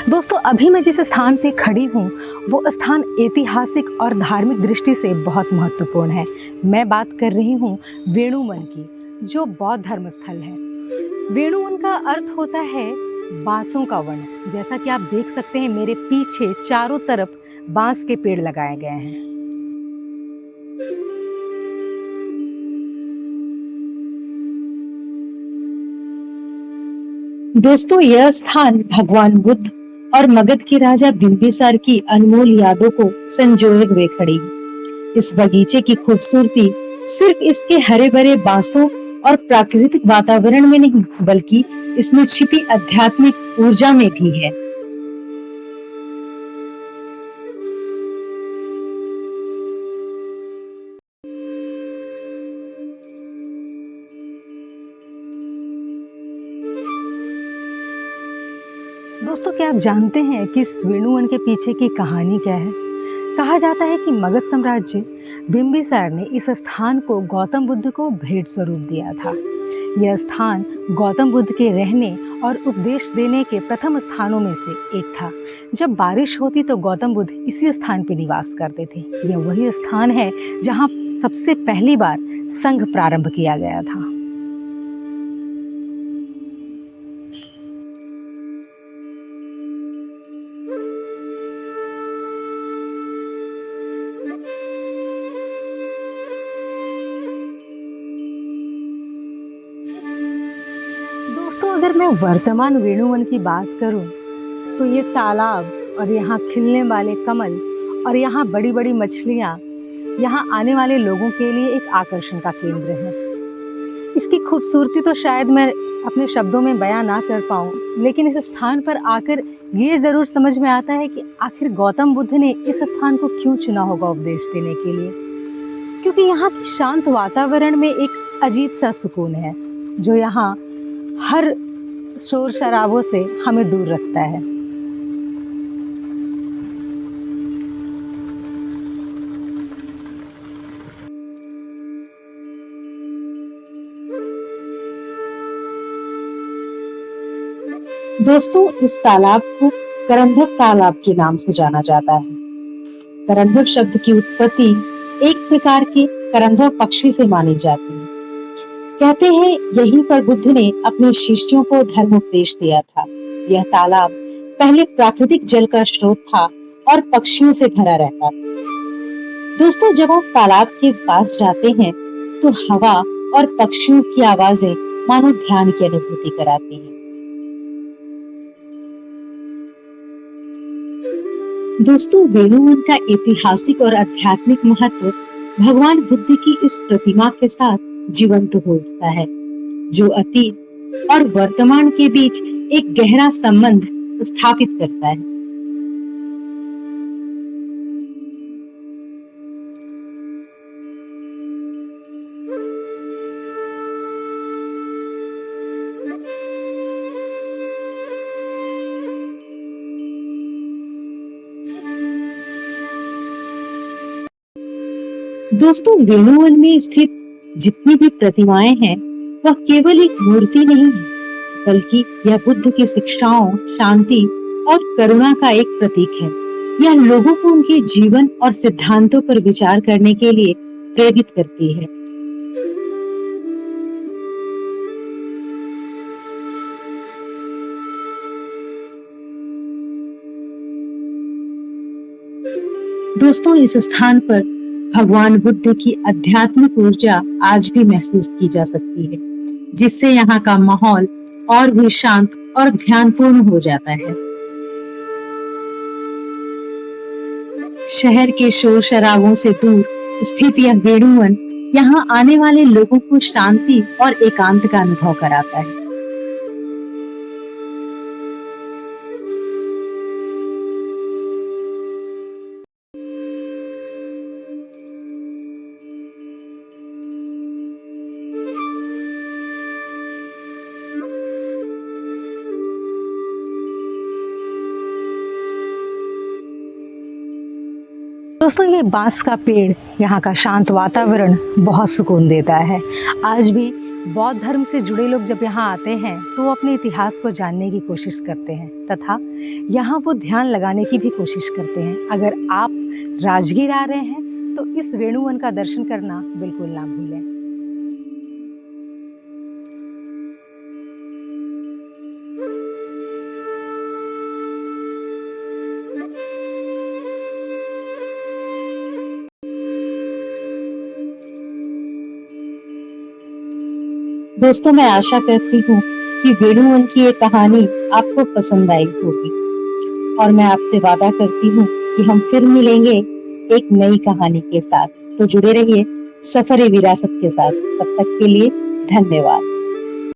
दोस्तों, अभी मैं जिस स्थान पे खड़ी हूँ वो स्थान ऐतिहासिक और धार्मिक दृष्टि से बहुत महत्वपूर्ण है। मैं बात कर रही हूँ वेणुवन की, जो बौद्ध धर्म स्थल है। वेणुवन का अर्थ होता है बांसों का वन। जैसा कि आप देख सकते हैं, मेरे पीछे चारों तरफ बांस के पेड़ लगाए गए हैं। दोस्तों, यह स्थान भगवान बुद्ध और मगध के राजा बिंबिसार की अनमोल यादों को संजोए हुए खड़ी है। इस बगीचे की खूबसूरती सिर्फ इसके हरे भरे बांसों और प्राकृतिक वातावरण में नहीं, बल्कि इसमें छिपी आध्यात्मिक ऊर्जा में भी है। दोस्तों, क्या आप जानते हैं कि इस वेणुवन के पीछे की कहानी क्या है? कहा जाता है कि मगध साम्राज्य बिंबिसार ने इस स्थान को गौतम बुद्ध को भेंट स्वरूप दिया था। यह स्थान गौतम बुद्ध के रहने और उपदेश देने के प्रथम स्थानों में से एक था। जब बारिश होती तो गौतम बुद्ध इसी स्थान पर निवास करते थे। यह वही स्थान है जहाँ सबसे पहली बार संघ प्रारंभ किया गया था। दोस्तों, अगर मैं वर्तमान वेणुवन की बात करूं तो ये तालाब और यहाँ खिलने वाले कमल और यहाँ बड़ी बड़ी मछलियाँ यहाँ आने वाले लोगों के लिए एक आकर्षण का केंद्र है। इसकी खूबसूरती तो शायद मैं अपने शब्दों में बयां ना कर पाऊं, लेकिन इस स्थान पर आकर ये ज़रूर समझ में आता है कि आखिर गौतम बुद्ध ने इस स्थान को क्यों चुना होगा उपदेश देने के लिए। क्योंकि यहाँ के शांत वातावरण में एक अजीब सा सुकून है, जो यहाँ हर शोर शराबों से हमें दूर रखता है। दोस्तों, इस तालाब को करंधव तालाब के नाम से जाना जाता है। करंधव शब्द की उत्पत्ति एक प्रकार के करंधव पक्षी से मानी जाती है। कहते हैं यहीं पर बुद्ध ने अपने शिष्यों को धर्म उपदेश दिया था। यह तालाब पहले प्राकृतिक जल का स्रोत था और पक्षियों से भरा रहता था। दोस्तों, जब आप तालाब के पास जाते हैं तो हवा और पक्षियों की आवाजें मानो ध्यान की अनुभूति कराती हैं। दोस्तों, वेणुवन का ऐतिहासिक और आध्यात्मिक महत्व भगवान बुद्ध की इस प्रतिमा के साथ जीवंत हो उठता है, जो अतीत और वर्तमान के बीच एक गहरा संबंध स्थापित करता है। दोस्तों, वेणुवन में स्थित जितनी भी प्रतिमाएं हैं, वह केवल एक मूर्ति नहीं है, बल्कि यह बुद्ध की शिक्षाओं, शांति और करुणा का एक प्रतीक है। यह लोगों को उनके जीवन और सिद्धांतों पर विचार करने के लिए प्रेरित करती है। दोस्तों, इस स्थान पर भगवान बुद्ध की आध्यात्मिक ऊर्जा आज भी महसूस की जा सकती है, जिससे यहाँ का माहौल और भी शांत और ध्यानपूर्ण हो जाता है। शहर के शोर शराबों से दूर स्थित यह वेणुवन यहाँ आने वाले लोगों को शांति और एकांत का अनुभव कराता है। दोस्तों, ये बांस का पेड़ यहाँ का शांत वातावरण बहुत सुकून देता है। आज भी बौद्ध धर्म से जुड़े लोग जब यहाँ आते हैं तो वो अपने इतिहास को जानने की कोशिश करते हैं तथा यहाँ वो ध्यान लगाने की भी कोशिश करते हैं। अगर आप राजगीर आ रहे हैं तो इस वेणुवन का दर्शन करना बिल्कुल ना भूलें। दोस्तों, मैं आशा करती हूँ कि वेणुवन की ये कहानी आपको पसंद आई होगी और मैं आपसे वादा करती हूँ कि हम फिर मिलेंगे एक नई कहानी के साथ। तो जुड़े रहिए सफर ए विरासत के साथ। तब तक के लिए धन्यवाद।